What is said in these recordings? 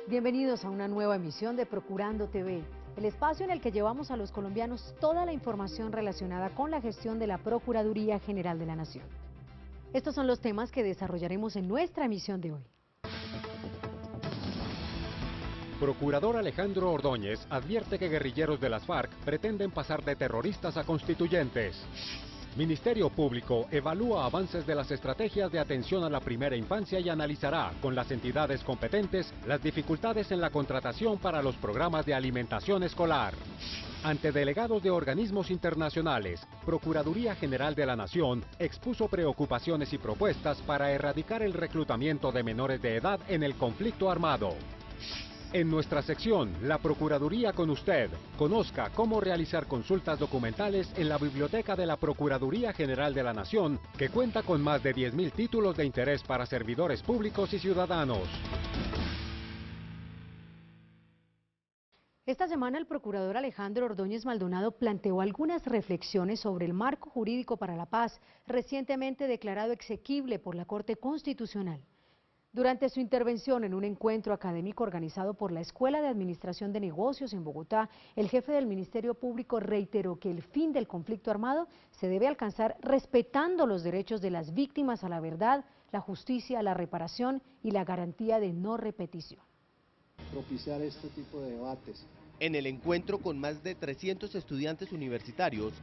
Bienvenidos a una nueva emisión de Procurando TV, el espacio en el que llevamos a los colombianos toda la información relacionada con la gestión de la Procuraduría General de la Nación. Estos son los temas que desarrollaremos en nuestra emisión de hoy. Procurador Alejandro Ordóñez advierte que guerrilleros de las FARC pretenden pasar de terroristas a constituyentes. Ministerio Público evalúa avances de las estrategias de atención a la primera infancia y analizará con las entidades competentes las dificultades en la contratación para los programas de alimentación escolar. Ante delegados de organismos internacionales, Procuraduría General de la Nación expuso preocupaciones y propuestas para erradicar el reclutamiento de menores de edad en el conflicto armado. En nuestra sección, La Procuraduría con usted, conozca cómo realizar consultas documentales en la biblioteca de la Procuraduría General de la Nación, que cuenta con más de 10.000 títulos de interés para servidores públicos y ciudadanos. Esta semana el procurador Alejandro Ordóñez Maldonado planteó algunas reflexiones sobre el marco jurídico para la paz, recientemente declarado exequible por la Corte Constitucional. Durante su intervención en un encuentro académico organizado por la Escuela de Administración de Negocios en Bogotá, el jefe del Ministerio Público reiteró que el fin del conflicto armado se debe alcanzar respetando los derechos de las víctimas a la verdad, la justicia, la reparación y la garantía de no repetición. Propiciar este tipo de debates. En el encuentro con más de 300 estudiantes universitarios,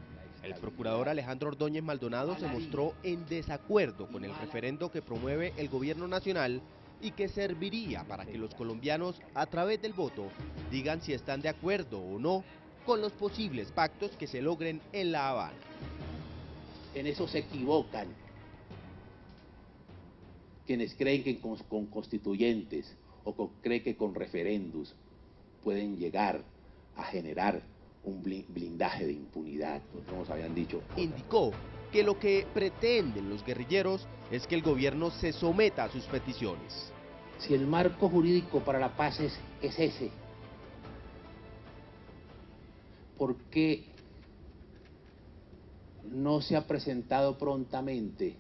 el procurador Alejandro Ordóñez Maldonado se mostró en desacuerdo con el referendo que promueve el gobierno nacional y que serviría para que los colombianos, a través del voto, digan si están de acuerdo o no con los posibles pactos que se logren en La Habana. En eso se equivocan quienes creen que con constituyentes o creen que con referendos pueden llegar a generar un blindaje de impunidad, como nos habían dicho. Indicó que lo que pretenden los guerrilleros es que el gobierno se someta a sus peticiones. Si el marco jurídico para la paz es ese, ¿por qué no se ha presentado prontamente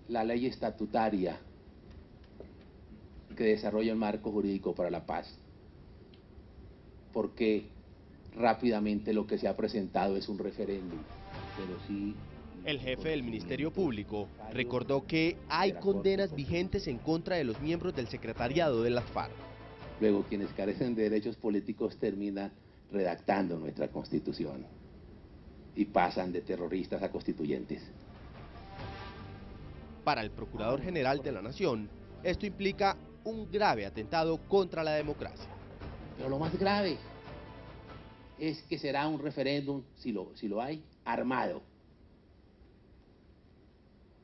la ley estatutaria que desarrolla el marco jurídico para la paz? Porque rápidamente lo que se ha presentado es un referéndum, pero sí... El jefe del Ministerio Público recordó que hay condenas vigentes en contra de los miembros del secretariado de las FARC. Luego, quienes carecen de derechos políticos terminan redactando nuestra Constitución y pasan de terroristas a constituyentes. Para el Procurador General de la Nación, esto implica un grave atentado contra la democracia. Pero lo más grave es que será un referéndum, si lo hay, armado.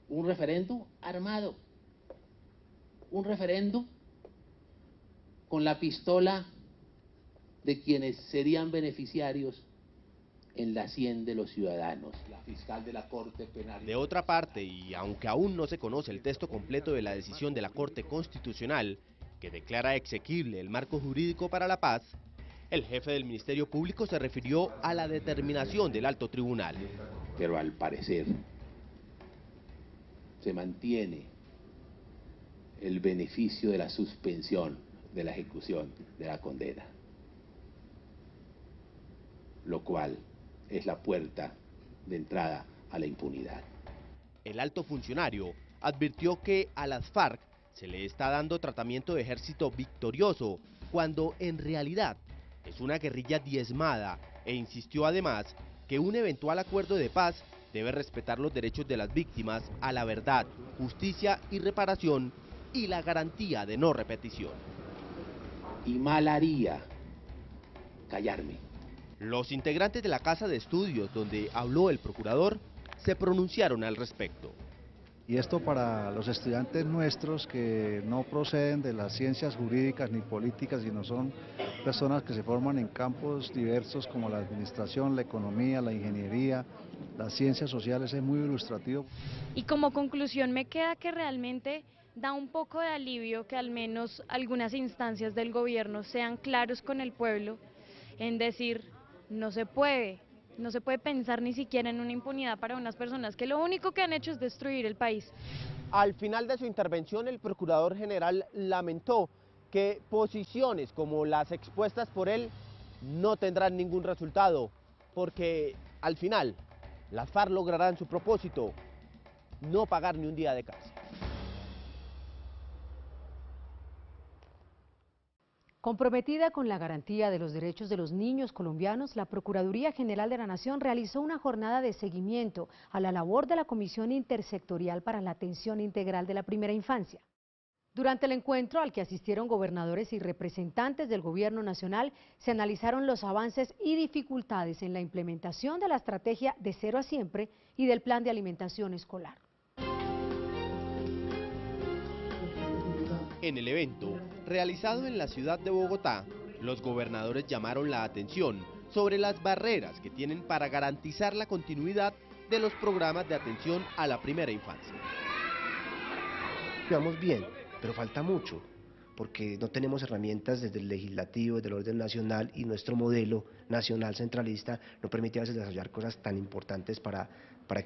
Un referéndum armado. Un referéndum con la pistola de quienes serían beneficiarios en la sien de los ciudadanos. La fiscal de la Corte Penal. De otra parte, y aunque aún no se conoce el texto completo de la decisión de la Corte Constitucional, que declara exequible el marco jurídico para la paz, el jefe del Ministerio Público se refirió a la determinación del Alto Tribunal. Pero al parecer se mantiene el beneficio de la suspensión de la ejecución de la condena, lo cual es la puerta de entrada a la impunidad. El alto funcionario advirtió que a las FARC se le está dando tratamiento de ejército victorioso, cuando en realidad es una guerrilla diezmada, e insistió además que un eventual acuerdo de paz debe respetar los derechos de las víctimas a la verdad, justicia y reparación y la garantía de no repetición. Y mal haría callarme. Los integrantes de la Casa de Estudios donde habló el procurador se pronunciaron al respecto. Y esto para los estudiantes nuestros que no proceden de las ciencias jurídicas ni políticas, sino son personas que se forman en campos diversos como la administración, la economía, la ingeniería, las ciencias sociales, es muy ilustrativo. Y como conclusión me queda que realmente da un poco de alivio que al menos algunas instancias del gobierno sean claros con el pueblo en decir, no se puede pensar ni siquiera en una impunidad para unas personas que lo único que han hecho es destruir el país. Al final de su intervención, el Procurador General lamentó que posiciones como las expuestas por él no tendrán ningún resultado, porque al final las FARC lograrán su propósito, no pagar ni un día de cárcel. Comprometida con la garantía de los derechos de los niños colombianos, la Procuraduría General de la Nación realizó una jornada de seguimiento a la labor de la Comisión Intersectorial para la Atención Integral de la Primera Infancia. Durante el encuentro, al que asistieron gobernadores y representantes del Gobierno Nacional, se analizaron los avances y dificultades en la implementación de la estrategia de Cero a Siempre y del Plan de Alimentación Escolar. En el evento, realizado en la ciudad de Bogotá, los gobernadores llamaron la atención sobre las barreras que tienen para garantizar la continuidad de los programas de atención a la primera infancia. Vamos bien, pero falta mucho, porque no tenemos herramientas desde el legislativo, desde el orden nacional, y nuestro modelo nacional centralista no permite a veces desarrollar cosas tan importantes para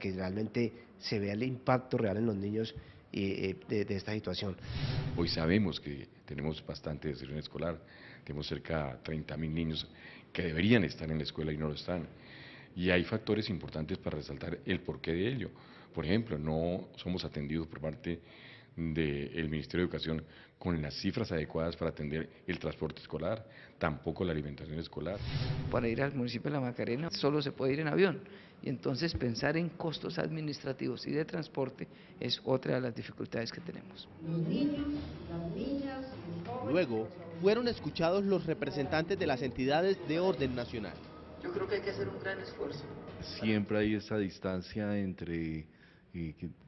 que realmente se vea el impacto real en los niños de esta situación. Hoy sabemos que tenemos bastante deserción escolar, tenemos cerca de 30.000 niños que deberían estar en la escuela y no lo están. Y hay factores importantes para resaltar el porqué de ello. Por ejemplo, no somos atendidos por parte del Ministerio de Educación con las cifras adecuadas para atender el transporte escolar, tampoco la alimentación escolar. Para ir al municipio de La Macarena solo se puede ir en avión, y entonces pensar en costos administrativos y de transporte es otra de las dificultades que tenemos. Los niños, las niñas, los jóvenes. Luego, fueron escuchados los representantes de las entidades de orden nacional. Yo creo que hay que hacer un gran esfuerzo. Siempre hay esa distancia entre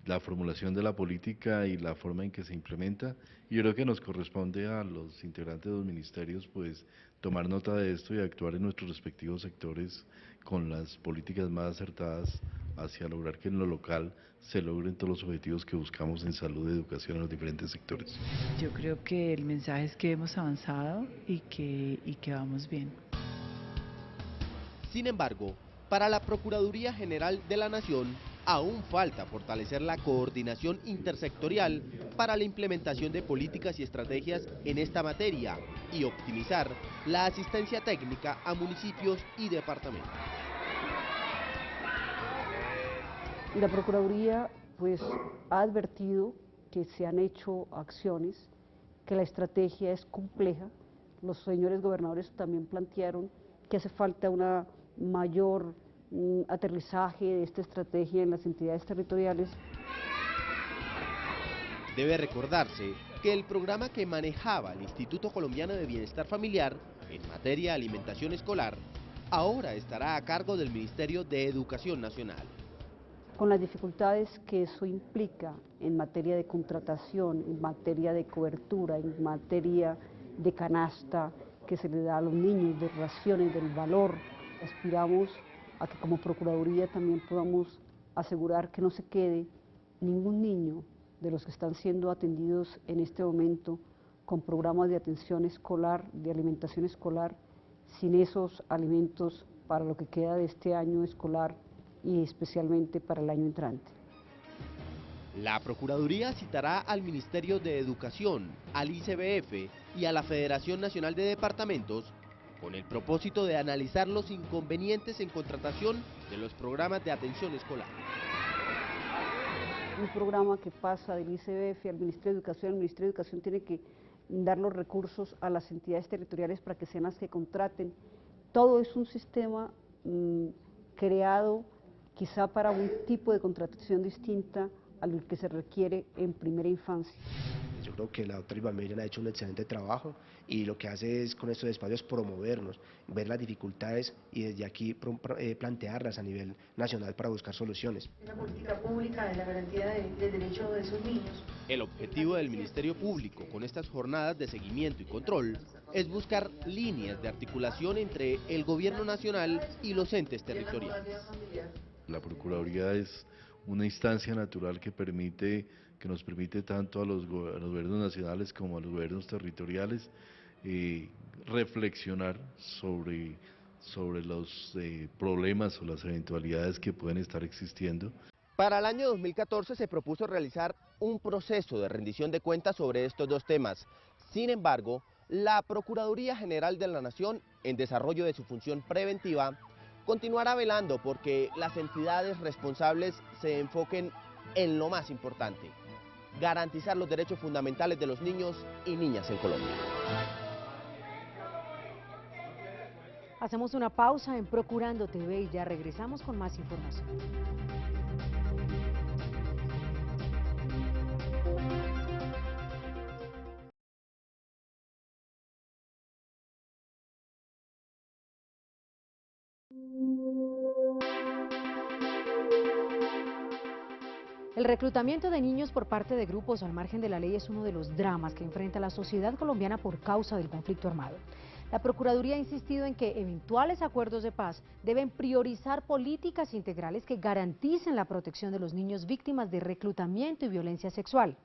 la formulación de la política y la forma en que se implementa, y yo creo que nos corresponde a los integrantes de los ministerios pues tomar nota de esto y actuar en nuestros respectivos sectores con las políticas más acertadas hacia lograr que en lo local se logren todos los objetivos que buscamos en salud y educación en los diferentes sectores. Yo creo que el mensaje es que hemos avanzado y que vamos bien. Sin embargo, para la Procuraduría General de la Nación, aún falta fortalecer la coordinación intersectorial para la implementación de políticas y estrategias en esta materia y optimizar la asistencia técnica a municipios y departamentos. La Procuraduría pues ha advertido que se han hecho acciones, que la estrategia es compleja. Los señores gobernadores también plantearon que hace falta una mayor aterrizaje de esta estrategia en las entidades territoriales. Debe recordarse que el programa que manejaba el Instituto Colombiano de Bienestar Familiar en materia de alimentación escolar ahora estará a cargo del Ministerio de Educación Nacional. Con las dificultades que eso implica en materia de contratación, en materia de cobertura, en materia de canasta que se le da a los niños, de raciones, del valor, aspiramos a que como Procuraduría también podamos asegurar que no se quede ningún niño de los que están siendo atendidos en este momento con programas de atención escolar, de alimentación escolar, sin esos alimentos para lo que queda de este año escolar y especialmente para el año entrante. La Procuraduría citará al Ministerio de Educación, al ICBF y a la Federación Nacional de Departamentos con el propósito de analizar los inconvenientes en contratación de los programas de atención escolar. Un programa que pasa del ICBF al Ministerio de Educación, el Ministerio de Educación tiene que dar los recursos a las entidades territoriales para que sean las que contraten. Todo es un sistema creado quizá para un tipo de contratación distinta al que se requiere en primera infancia. Yo creo que la doctora Iván Miriam ha hecho un excelente trabajo y lo que hace es con estos espacios promovernos, ver las dificultades y desde aquí plantearlas a nivel nacional para buscar soluciones. Una política pública de la garantía del derecho de esos niños. El objetivo del Ministerio Público con estas jornadas de seguimiento y control es buscar líneas de articulación entre el gobierno nacional y los entes territoriales. La Procuraduría es una instancia natural que nos permite tanto a los gobiernos nacionales como a los gobiernos territoriales reflexionar sobre los problemas o las eventualidades que pueden estar existiendo. Para el año 2014 se propuso realizar un proceso de rendición de cuentas sobre estos dos temas. Sin embargo, la Procuraduría General de la Nación, en desarrollo de su función preventiva, continuará velando porque las entidades responsables se enfoquen en lo más importante: garantizar los derechos fundamentales de los niños y niñas en Colombia. Hacemos una pausa en Procurando TV y ya regresamos con más información. El reclutamiento de niños por parte de grupos al margen de la ley es uno de los dramas que enfrenta la sociedad colombiana por causa del conflicto armado. La Procuraduría ha insistido en que eventuales acuerdos de paz deben priorizar políticas integrales que garanticen la protección de los niños víctimas de reclutamiento y violencia sexual.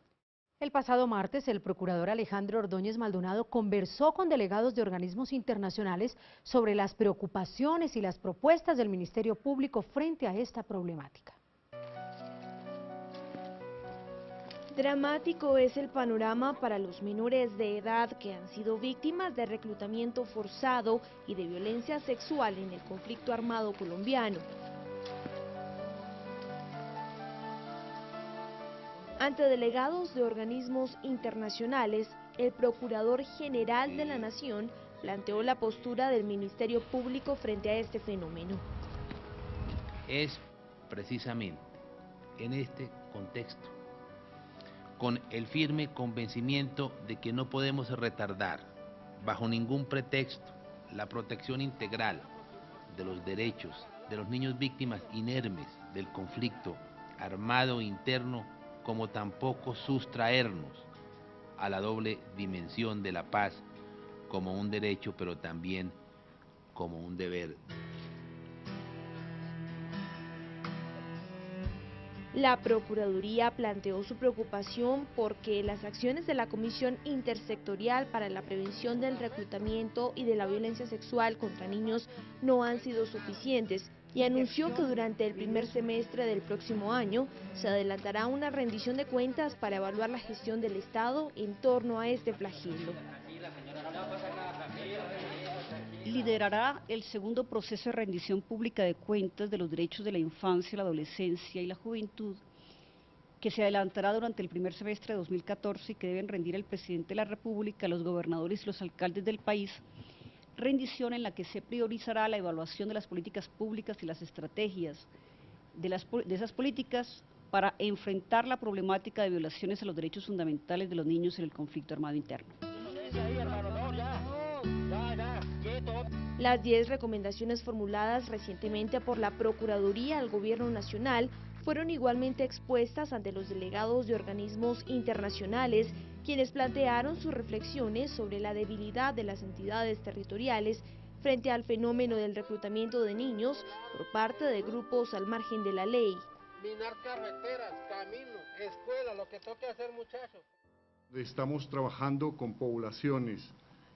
El pasado martes, el procurador Alejandro Ordóñez Maldonado conversó con delegados de organismos internacionales sobre las preocupaciones y las propuestas del Ministerio Público frente a esta problemática. Dramático es el panorama para los menores de edad que han sido víctimas de reclutamiento forzado y de violencia sexual en el conflicto armado colombiano. Ante delegados de organismos internacionales, el Procurador General de la Nación planteó la postura del Ministerio Público frente a este fenómeno. Es precisamente en este contexto, con el firme convencimiento de que no podemos retardar, bajo ningún pretexto, la protección integral de los derechos de los niños víctimas inermes del conflicto armado interno, como tampoco sustraernos a la doble dimensión de la paz como un derecho, pero también como un deber. La Procuraduría planteó su preocupación porque las acciones de la Comisión Intersectorial para la Prevención del Reclutamiento y de la Violencia Sexual contra Niños no han sido suficientes y anunció que durante el primer semestre del próximo año se adelantará una rendición de cuentas para evaluar la gestión del Estado en torno a este flagelo. Liderará el segundo proceso de rendición pública de cuentas de los derechos de la infancia, la adolescencia y la juventud, que se adelantará durante el primer semestre de 2014 y que deben rendir el presidente de la República, los gobernadores y los alcaldes del país, rendición en la que se priorizará la evaluación de las políticas públicas y las estrategias de esas políticas para enfrentar la problemática de violaciones a los derechos fundamentales de los niños en el conflicto armado interno. Las 10 recomendaciones formuladas recientemente por la Procuraduría al Gobierno Nacional fueron igualmente expuestas ante los delegados de organismos internacionales, quienes plantearon sus reflexiones sobre la debilidad de las entidades territoriales frente al fenómeno del reclutamiento de niños por parte de grupos al margen de la ley. Minar carreteras, caminos, escuelas, lo que toque hacer, muchachos. Estamos trabajando con poblaciones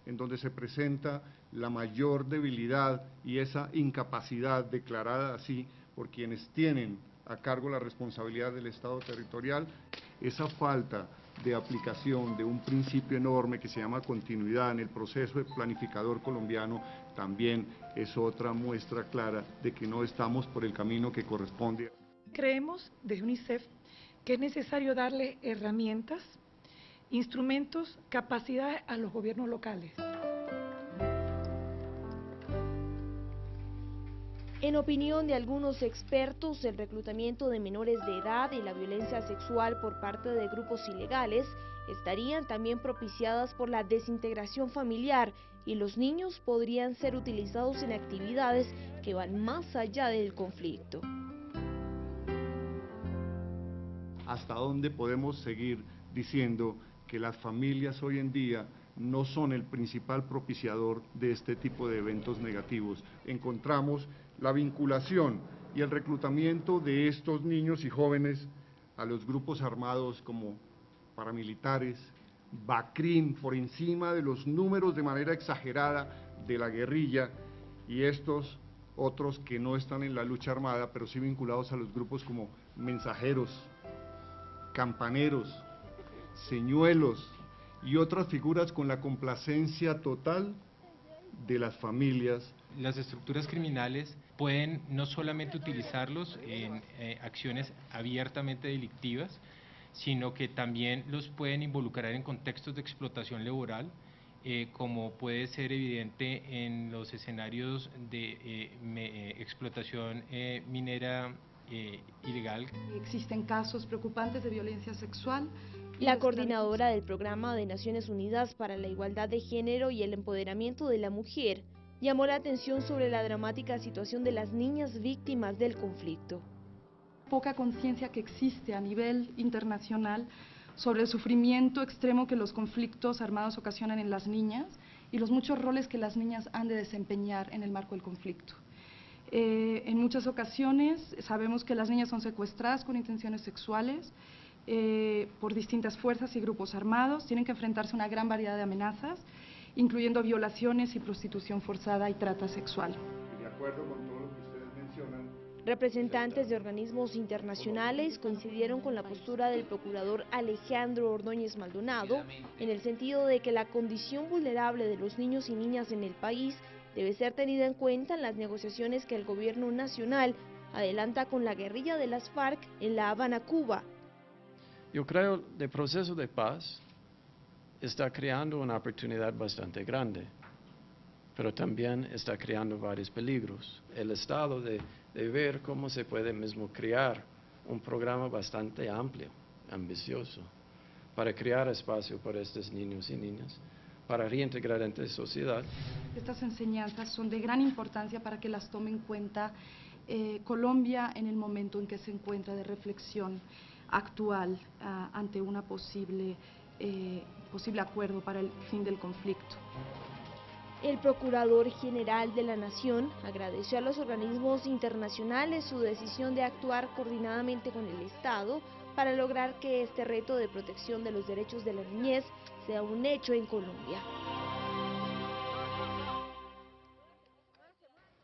en donde se presenta la mayor debilidad y esa incapacidad declarada así por quienes tienen a cargo la responsabilidad del Estado territorial, esa falta de aplicación de un principio enorme que se llama continuidad en el proceso de planificador colombiano, también es otra muestra clara de que no estamos por el camino que corresponde. Creemos desde UNICEF que es necesario darle herramientas, instrumentos, capacidades a los gobiernos locales. En opinión de algunos expertos, el reclutamiento de menores de edad y la violencia sexual por parte de grupos ilegales estarían también propiciadas por la desintegración familiar y los niños podrían ser utilizados en actividades que van más allá del conflicto. ¿Hasta dónde podemos seguir diciendo que las familias hoy en día no son el principal propiciador de este tipo de eventos negativos? Encontramos la vinculación y el reclutamiento de estos niños y jóvenes a los grupos armados como paramilitares, BACRIM, por encima de los números de manera exagerada de la guerrilla, y estos otros que no están en la lucha armada, pero sí vinculados a los grupos como mensajeros, campaneros, señuelos y otras figuras con la complacencia total de las familias. Las estructuras criminales pueden no solamente utilizarlos en acciones abiertamente delictivas, sino que también los pueden involucrar en contextos de explotación laboral, como puede ser evidente en los escenarios de explotación minera ilegal. Existen casos preocupantes de violencia sexual. La coordinadora del Programa de Naciones Unidas para la Igualdad de Género y el Empoderamiento de la Mujer llamó la atención sobre la dramática situación de las niñas víctimas del conflicto. Poca conciencia que existe a nivel internacional sobre el sufrimiento extremo que los conflictos armados ocasionan en las niñas y los muchos roles que las niñas han de desempeñar en el marco del conflicto. En muchas ocasiones sabemos que las niñas son secuestradas con intenciones sexuales por distintas fuerzas y grupos armados, tienen que enfrentarse a una gran variedad de amenazas, incluyendo violaciones y prostitución forzada y trata sexual. De acuerdo con todo lo que ustedes mencionan, representantes de organismos internacionales coincidieron con la postura del procurador Alejandro Ordóñez Maldonado en el sentido de que la condición vulnerable de los niños y niñas en el país debe ser tenida en cuenta en las negociaciones que el gobierno nacional adelanta con la guerrilla de las FARC en La Habana, Cuba. Yo creo que el proceso de paz está creando una oportunidad bastante grande, pero también está creando varios peligros. El Estado de ver cómo se puede mismo crear un programa bastante amplio, ambicioso, para crear espacio para estos niños y niñas, para reintegrar en la sociedad. Estas enseñanzas son de gran importancia para que las tome en cuenta Colombia en el momento en que se encuentra de reflexión actual ante una posible acuerdo para el fin del conflicto. El Procurador General de la Nación agradeció a los organismos internacionales su decisión de actuar coordinadamente con el Estado para lograr que este reto de protección de los derechos de la niñez sea un hecho en Colombia.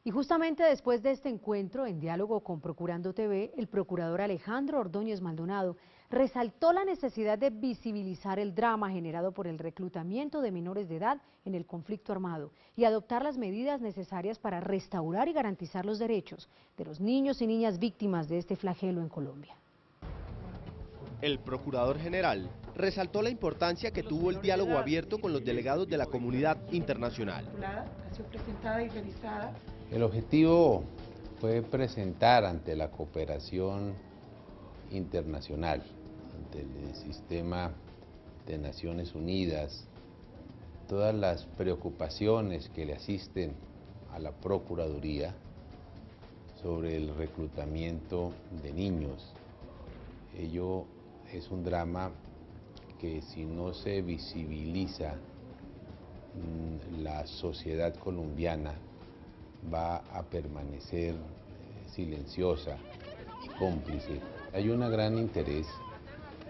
Y justamente después de este encuentro, en diálogo con Procurando TV, el procurador Alejandro Ordóñez Maldonado resaltó la necesidad de visibilizar el drama generado por el reclutamiento de menores de edad en el conflicto armado y adoptar las medidas necesarias para restaurar y garantizar los derechos de los niños y niñas víctimas de este flagelo en Colombia. El Procurador General resaltó la importancia que tuvo el diálogo abierto con los delegados de la comunidad internacional. Ha sido presentada y revisada. El objetivo fue presentar ante la cooperación internacional, ante el sistema de Naciones Unidas, todas las preocupaciones que le asisten a la Procuraduría sobre el reclutamiento de niños. Ello es un drama que si no se visibiliza, la sociedad colombiana va a permanecer silenciosa y cómplice. Hay un gran interés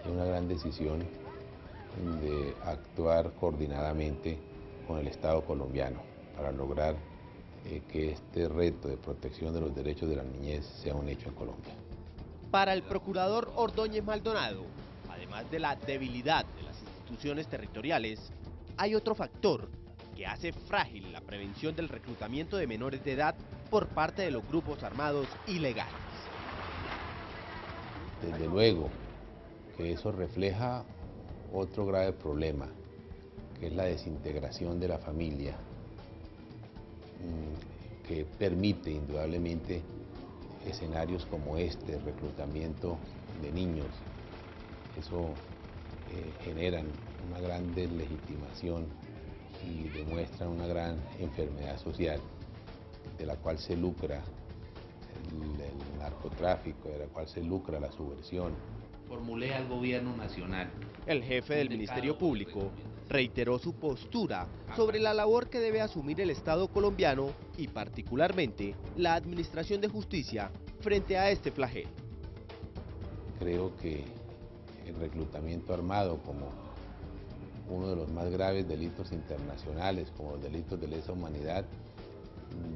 y una gran decisión de actuar coordinadamente con el Estado colombiano para lograr que este reto de protección de los derechos de la niñez sea un hecho en Colombia. Para el procurador Ordóñez Maldonado, además de la debilidad de las instituciones territoriales, hay otro factor que hace frágil la prevención del reclutamiento de menores de edad por parte de los grupos armados ilegales. Desde luego que eso refleja otro grave problema, que es la desintegración de la familia, que permite indudablemente escenarios como este, reclutamiento de niños. Eso generan una gran deslegitimación y demuestran una gran enfermedad social de la cual se lucra el narcotráfico, de la cual se lucra la subversión. Formulé al gobierno nacional. El jefe del Ministerio Público reiteró su postura sobre la labor que debe asumir el Estado colombiano y particularmente la Administración de Justicia frente a este flagelo. Creo que el reclutamiento armado como uno de los más graves delitos internacionales, como los delitos de lesa humanidad,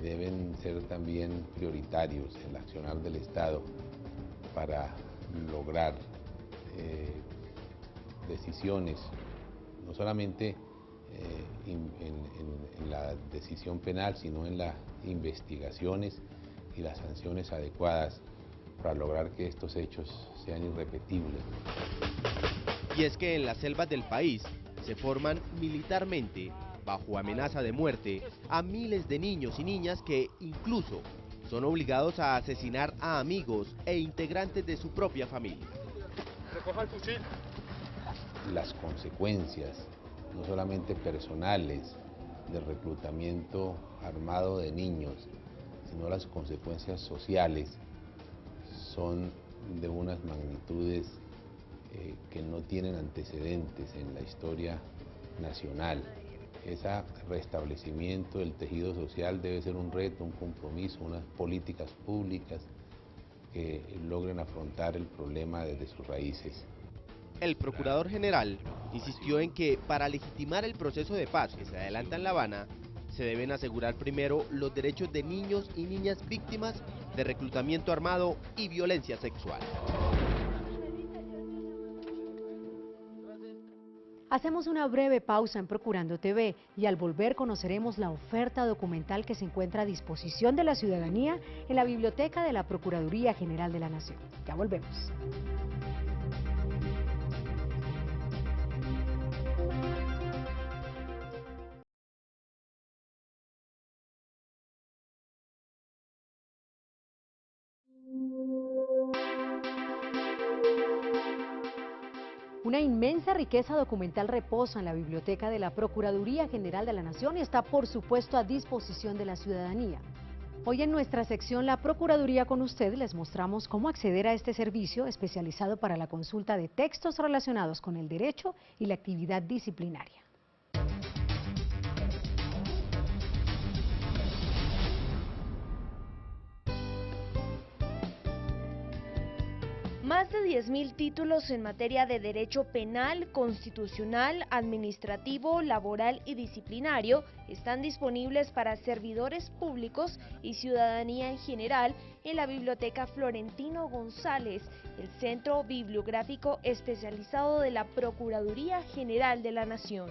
deben ser también prioritarios en el accionar del Estado para lograr decisiones no solamente en la decisión penal, sino en las investigaciones y las sanciones adecuadas para lograr que estos hechos sean irrepetibles. Y es que en las selvas del país se forman militarmente, bajo amenaza de muerte, a miles de niños y niñas que incluso son obligados a asesinar a amigos e integrantes de su propia familia. Recoja el fusil. Las consecuencias, no solamente personales, del reclutamiento armado de niños, sino las consecuencias sociales, son de unas magnitudes que no tienen antecedentes en la historia nacional. Ese restablecimiento del tejido social debe ser un reto, un compromiso, unas políticas públicas que logren afrontar el problema desde sus raíces. El procurador general insistió en que para legitimar el proceso de paz que se adelanta en La Habana, se deben asegurar primero los derechos de niños y niñas víctimas de reclutamiento armado y violencia sexual. Hacemos una breve pausa en Procurando TV y al volver conoceremos la oferta documental que se encuentra a disposición de la ciudadanía en la biblioteca de la Procuraduría General de la Nación. Ya volvemos. Una inmensa riqueza documental reposa en la biblioteca de la Procuraduría General de la Nación y está, por supuesto, a disposición de la ciudadanía. Hoy en nuestra sección La Procuraduría con usted les mostramos cómo acceder a este servicio especializado para la consulta de textos relacionados con el derecho y la actividad disciplinaria. Más de 10.000 títulos en materia de derecho penal, constitucional, administrativo, laboral y disciplinario están disponibles para servidores públicos y ciudadanía en general en la Biblioteca Florentino González, el Centro Bibliográfico Especializado de la Procuraduría General de la Nación.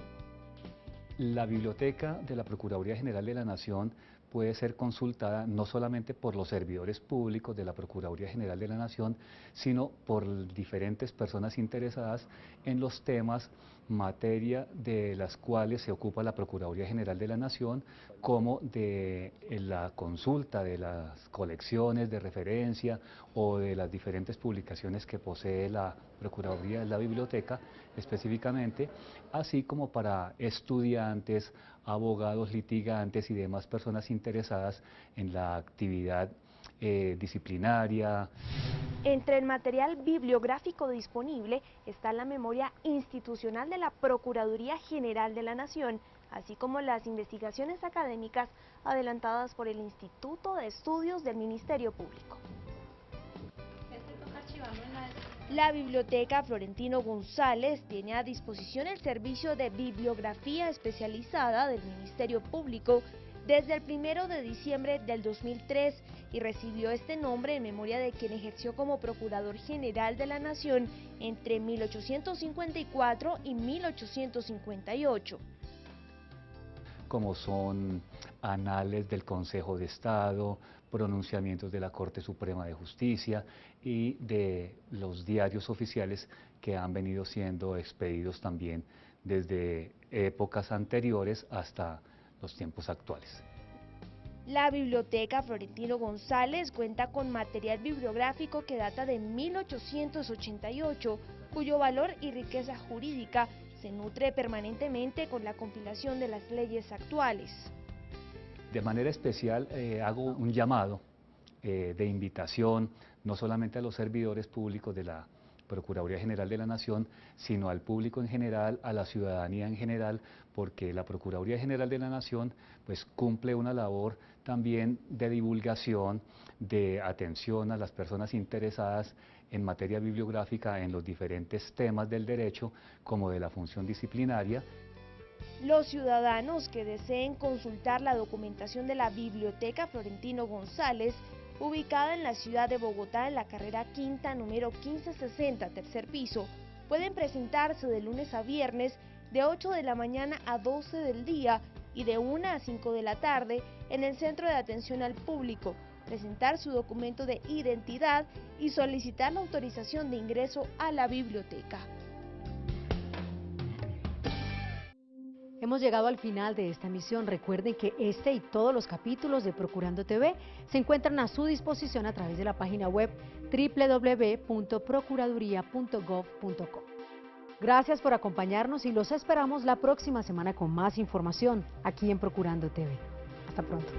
La Biblioteca de la Procuraduría General de la Nación puede ser consultada no solamente por los servidores públicos de la Procuraduría General de la Nación, sino por diferentes personas interesadas en los temas, materia de las cuales se ocupa la Procuraduría General de la Nación, como de la consulta de las colecciones de referencia o de las diferentes publicaciones que posee la Procuraduría de la Biblioteca específicamente, así como para estudiantes, abogados, litigantes y demás personas interesadas en la actividad disciplinaria. Entre el material bibliográfico disponible está la memoria institucional de la Procuraduría General de la Nación, así como las investigaciones académicas adelantadas por el Instituto de Estudios del Ministerio Público. La Biblioteca Florentino González tiene a disposición el servicio de bibliografía especializada del Ministerio Público desde el 1 de diciembre del 2003 y recibió este nombre en memoria de quien ejerció como Procurador General de la Nación entre 1854 y 1858. Como son anales del Consejo de Estado, pronunciamientos de la Corte Suprema de Justicia y de los diarios oficiales que han venido siendo expedidos también desde épocas anteriores hasta los tiempos actuales. La Biblioteca Florentino González cuenta con material bibliográfico que data de 1888, cuyo valor y riqueza jurídica se nutre permanentemente con la compilación de las leyes actuales. De manera especial hago un llamado de invitación no solamente a los servidores públicos de la Procuraduría General de la Nación, sino al público en general, a la ciudadanía en general, porque la Procuraduría General de la Nación pues cumple una labor también de divulgación, de atención a las personas interesadas en materia bibliográfica en los diferentes temas del derecho, como de la función disciplinaria. Los ciudadanos que deseen consultar la documentación de la Biblioteca Florentino González, ubicada en la ciudad de Bogotá en la carrera quinta número 1560, tercer piso, pueden presentarse de lunes a viernes de 8 de la mañana a 12 del día y de 1 a 5 de la tarde en el Centro de Atención al Público, presentar su documento de identidad y solicitar la autorización de ingreso a la biblioteca. Hemos llegado al final de esta emisión. Recuerden que este y todos los capítulos de Procurando TV se encuentran a su disposición a través de la página web www.procuraduría.gov.co. Gracias por acompañarnos y los esperamos la próxima semana con más información aquí en Procurando TV. Hasta pronto.